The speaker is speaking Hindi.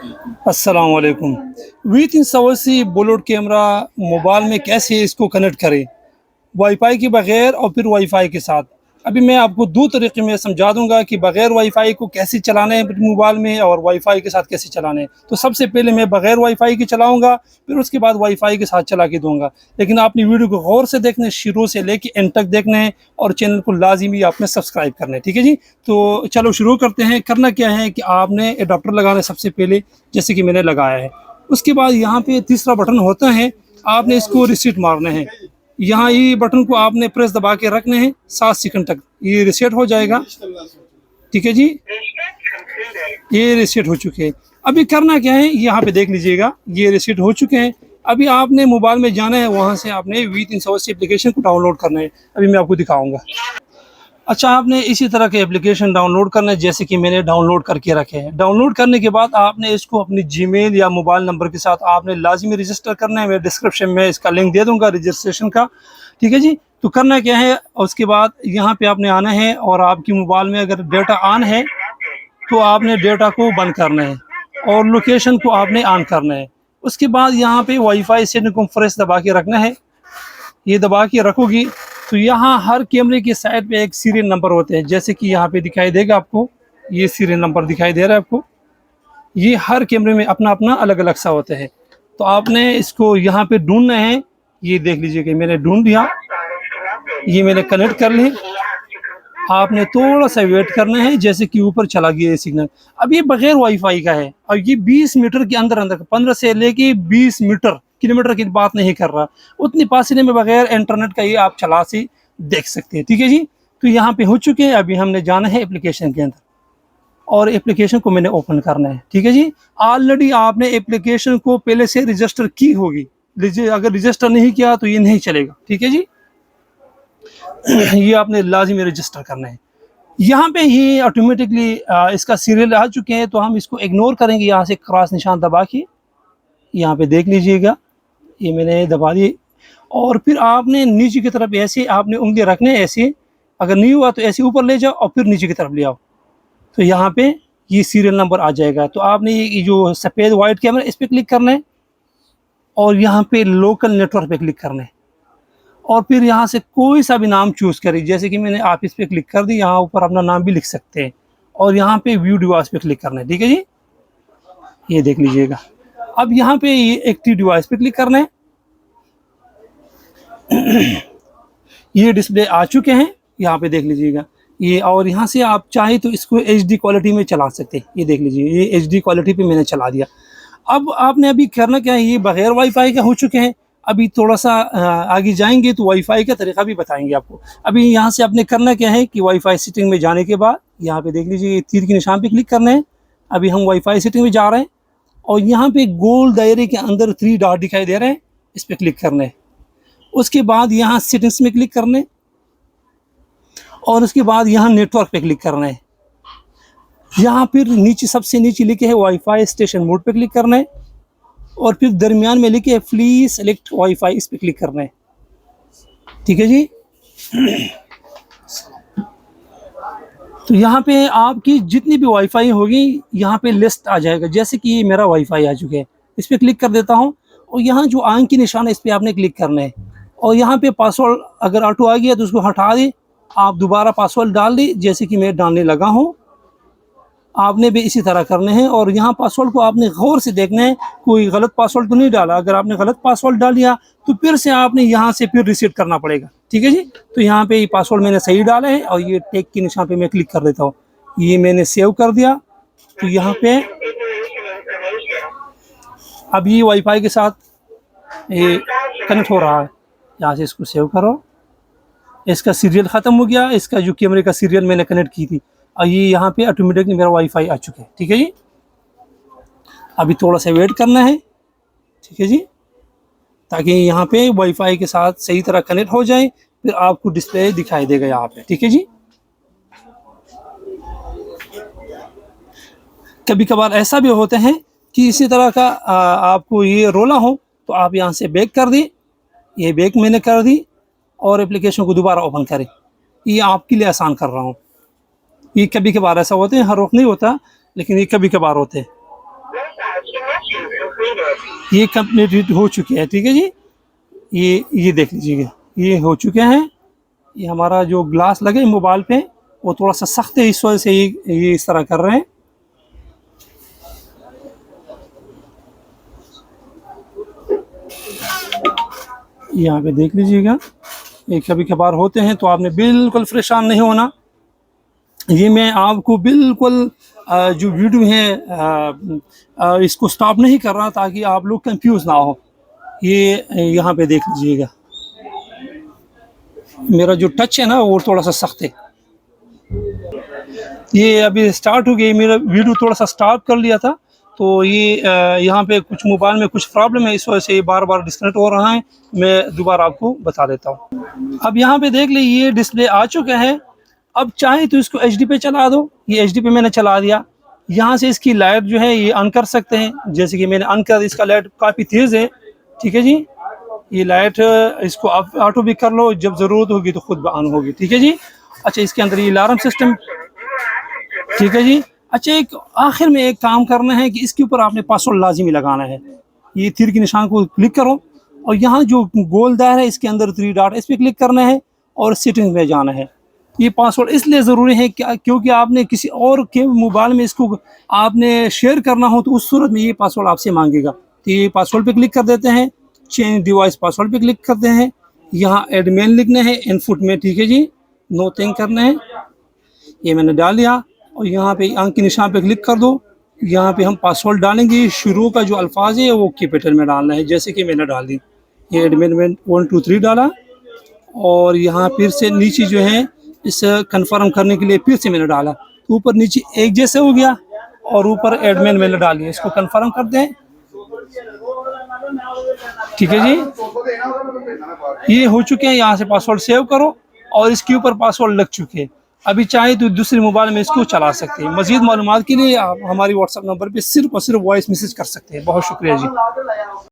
अस्सलाम वालेकुम। V380 बुलेट कैमरा मोबाइल में कैसे इसको कनेक्ट करें वाईफाई के बगैर और फिर वाईफाई के साथ। अभी मैं आपको दो तरीके में समझा दूंगा कि बगैर वाईफाई को कैसे चलाना है मोबाइल में और वाईफाई के साथ कैसे चलाना है। तो सबसे पहले मैं बगैर वाईफाई के चलाऊंगा, फिर उसके बाद वाईफाई के साथ चला के दूंगा। लेकिन आपने वीडियो को गौर से देखना है, शुरू से लेके एंड तक देखना है और चैनल को लाजिमी आपने सब्सक्राइब करना है। ठीक है जी। तो चलो शुरू करते हैं। करना क्या है कि आपने एडाप्टर लगाना है सबसे पहले, जैसे कि मैंने लगाया है। उसके बाद यहाँ पे तीसरा बटन होता है, आपने इसको रिसीट मारना है। यहाँ ये बटन को आपने प्रेस दबा के रखने हैं 7 सेकंड तक, ये रिसेट हो जाएगा। ठीक है जी, ये रिसेट हो चुके हैं। अभी करना क्या है, यहाँ पे देख लीजिएगा, ये रिसेट हो चुके हैं। अभी आपने मोबाइल में जाना है, वहाँ से आपने V380 एप्लीकेशन को डाउनलोड करना है। अभी मैं आपको दिखाऊंगा। अच्छा, आपने इसी तरह के एप्लीकेशन डाउनलोड करना है, जैसे कि मैंने डाउनलोड करके रखे हैं। डाउनलोड करने के बाद आपने इसको अपनी जीमेल या मोबाइल नंबर के साथ आपने लाजिमी रजिस्टर करना है। मैं डिस्क्रिप्शन में इसका लिंक दे दूंगा रजिस्ट्रेशन का। ठीक है जी। तो करना क्या है, उसके बाद यहाँ पे आपने आना है और आपकी मोबाइल में अगर डेटा ऑन है तो आपने डेटा को बंद करना है और लोकेशन को आपने ऑन करना है। उसके बाद यहाँ पे वाईफाई सेटिंग को फ्रेश दबा के रखना है। ये दबा के रखोगी तो यहाँ हर कैमरे की साइड पे एक सीरियल नंबर होते हैं, जैसे कि यहाँ पे दिखाई देगा आपको, ये सीरियल नंबर दिखाई दे रहा है आपको। ये हर कैमरे में अपना अपना अलग अलग सा होता है। तो आपने इसको यहाँ पे ढूंढना है। ये देख लीजिए कि मैंने ढूंढ लिया, ये मैंने कनेक्ट कर ली। आपने थोड़ा सा वेट करना है, जैसे कि ऊपर चला गया ये सिग्नल। अब ये बगैर वाईफाई का है और ये 20 मीटर के अंदर अंदर 15 से लेके 20 मीटर किलोमीटर की बात नहीं कर रहा, उतनी फासले में बगैर इंटरनेट का ये आप चला से देख सकते हैं। ठीक है जी। तो यहाँ पे हो चुके हैं। अभी हमने जाना है एप्लीकेशन के अंदर और एप्लीकेशन को मैंने ओपन करना है। ठीक है जी। ऑलरेडी आपने एप्लीकेशन को पहले से रजिस्टर की होगी, अगर रजिस्टर नहीं किया तो ये नहीं चलेगा। ठीक है जी। ये आपने लाजिमी रजिस्टर करना है। यहाँ पे ही ऑटोमेटिकली इसका सीरियल आ चुके हैं, तो हम इसको इग्नोर करेंगे। यहाँ से क्रॉस निशान दबा के यहाँ पे देख लीजिएगा, ये मैंने दबा दी। और फिर आपने नीचे की तरफ ऐसे आपने उंगली रखने, ऐसे अगर नहीं हुआ तो ऐसे ऊपर ले जाओ और फिर नीचे की तरफ ले आओ, तो यहाँ पे ये सीरियल नंबर आ जाएगा। तो आपने ये जो सफ़ेद वाइट कैमरा, इस पर क्लिक करना है और यहाँ पे लोकल नेटवर्क पे क्लिक करना है और फिर यहाँ से कोई सा भी नाम चूज़ करें, जैसे कि मैंने आप इस पर क्लिक कर दी। यहाँ ऊपर अपना नाम भी लिख सकते हैं और यहाँ पे व्यू डिवाइस पे क्लिक करना है। ठीक है जी, ये देख लीजिएगा। अब यहाँ पे ये एक्टिव डिवाइस पे क्लिक करना है। ये डिस्प्ले आ चुके हैं, यहाँ पे देख लीजिएगा ये। और यहाँ से आप चाहे तो इसको HD क्वालिटी में चला सकते हैं। ये देख लीजिए, ये HD क्वालिटी पे मैंने चला दिया। अब आपने अभी करना क्या है, ये बगैर वाईफाई का हो चुके हैं। अभी थोड़ा सा आगे जाएंगे तो वाईफाई का तरीका भी बताएंगे आपको। अभी यहाँ से आपने करना क्या है कि वाईफाई सेटिंग में जाने के बाद यहाँ पे देख लीजिए, तीर के निशान पे क्लिक करना है। अभी हम वाईफाई सेटिंग में जा रहे हैं और यहाँ पे गोल दायरे के अंदर 3 डॉट दिखाई दे रहे हैं, इस पर क्लिक करना है। उसके बाद यहाँ सेटिंग्स में क्लिक करना है और उसके बाद यहाँ नेटवर्क पे क्लिक करना है। यहाँ फिर नीचे सबसे नीचे लिखे है वाईफाई स्टेशन मोड पे क्लिक करना है और फिर दरमियान में लिखे है प्लीज सेलेक्ट वाईफाई, इस पे क्लिक करना है। ठीक है जी। तो यहाँ पे आपकी जितनी भी वाईफाई होगी यहाँ पे लिस्ट आ जाएगा, जैसे कि ये मेरा वाईफाई आ चुके हैं। इस पर क्लिक कर देता हूँ और यहाँ जो आंख की निशान है, इस पर आपने क्लिक करना है और यहाँ पे पासवर्ड अगर ऑटो आ गया तो उसको हटा दे, आप दोबारा पासवर्ड डाल दी, जैसे कि मैं डालने लगा हूँ। आपने भी इसी तरह करने हैं और यहाँ पासवर्ड को आपने गौर से देखना है, कोई गलत पासवर्ड तो नहीं डाला। अगर आपने गलत पासवर्ड डाल दिया तो फिर से आपने यहाँ से फिर रीसेट करना पड़ेगा। ठीक है जी। तो यहाँ पे ये पासवर्ड मैंने सही डाला है और ये टेक के निशान पे मैं क्लिक कर देता हूँ। ये मैंने सेव कर दिया। तो यहाँ पे अब ये वाईफाई के साथ ये कनेक्ट हो रहा है। यहाँ से इसको सेव करो, इसका सीरियल ख़त्म हो गया, इसका जो कैमरे का सीरियल मैंने कनेक्ट की थी और ये यहाँ पे ऑटोमेटिकली मेरा वाईफाई आ चुका है। ठीक है जी। अभी थोड़ा सा वेट करना है। ठीक है जी, ताकि यहाँ पे वाईफाई के साथ सही तरह कनेक्ट हो जाए, फिर आपको डिस्प्ले दिखाई देगा यहाँ पे। ठीक है जी। कभी कभार ऐसा भी होता है कि इसी तरह का आपको ये रोला हो तो आप यहाँ से बैक कर दी, ये बैक मैंने कर दी और एप्लीकेशन को दोबारा ओपन करें। ये आपके लिए आसान कर रहा हूँ। ये कभी कभार ऐसा होते हैं, हर वक्त नहीं होता, लेकिन ये कभी कभार होते हैं। ये कंप्लीट हो चुके हैं, ठीक है जी। ये देख लीजिएगा, ये हो चुके हैं। ये हमारा जो ग्लास लगे मोबाइल पे वो थोड़ा सा सख्त है, इस वजह से ये इस तरह कर रहे हैं। यहाँ पे देख लीजिएगा, ये कभी कभार होते हैं, तो आपने बिल्कुल परेशान नहीं होना। ये मैं आपको बिल्कुल जो वीडियो है इसको स्टॉप नहीं कर रहा ताकि आप लोग कंफ्यूज ना हो। ये यहाँ पे देख लीजिएगा, मेरा जो टच है ना वो थोड़ा सा सख्त है। ये अभी स्टार्ट हो गई, मेरा वीडियो थोड़ा सा स्टॉप कर लिया था, तो ये यहाँ पे कुछ मोबाइल में कुछ प्रॉब्लम है, इस वजह से ये बार बार डिस्कनेक्ट हो रहा है। मैं दोबारा आपको बता देता हूँ। अब यहाँ पे देख ली, ये डिस्प्ले आ चुका है। अब चाहे तो इसको एचडी पे चला दो, ये एचडी पे मैंने चला दिया। यहाँ से इसकी लाइट जो है ये ऑन कर सकते हैं, जैसे कि मैंने ऑन कर, इसका लाइट काफ़ी तेज़ है, ठीक है जी। ये लाइट इसको आप ऑटो भी कर लो, जब ज़रूरत होगी तो खुद ऑन होगी, ठीक है जी। अच्छा, इसके अंदर ये अलार्म सिस्टम, ठीक है जी। अच्छा, एक आखिर में एक काम करना है कि इसके ऊपर आपने पासवर्ड लाजिमी लगाना है। ये तीर के निशान को क्लिक करो और यहाँ जो गोल दायर है इसके अंदर 3 डॉट, इस पर क्लिक करना है और सेटिंग्स में जाना है। ये पासवर्ड इसलिए ज़रूरी है क्योंकि आपने किसी और के मोबाइल में इसको आपने शेयर करना हो, तो उस सूरत में ये पासवर्ड आपसे मांगेगा। तो ये पासवर्ड पे क्लिक कर देते हैं, चेंज डिवाइस पासवर्ड पे क्लिक करते हैं। यहाँ एडमिन लिखना है इनपुट में, ठीक है जी। नो थिंग करना है, ये मैंने डाल दिया। और यहाँ पे आंख के निशान पे क्लिक कर दो। यहाँ पे हम पासवर्ड डालेंगे, शुरू का जो अल्फाज है वो कैपिटल में डालना है, जैसे कि मैंने डाल दी। ये एडमिन में 1 2 3 डाला और यहाँ फिर से नीचे जो है इसे कंफर्म करने के लिए फिर से मैंने डाला, तो ऊपर नीचे एक जैसे हो गया और ऊपर एडमिन मैंने डाल दिया। इसको कंफर्म कर दें, ठीक है जी। ये हो चुके हैं, यहाँ से पासवर्ड सेव करो और इसके ऊपर पासवर्ड लग चुके हैं। अभी चाहे तो दूसरे मोबाइल में इसको चला सकते हैं। मज़ीद मालूमात के लिए आप हमारी व्हाट्सएप नंबर पे सिर्फ और सिर्फ वॉइस मैसेज कर सकते हैं। बहुत शुक्रिया जी।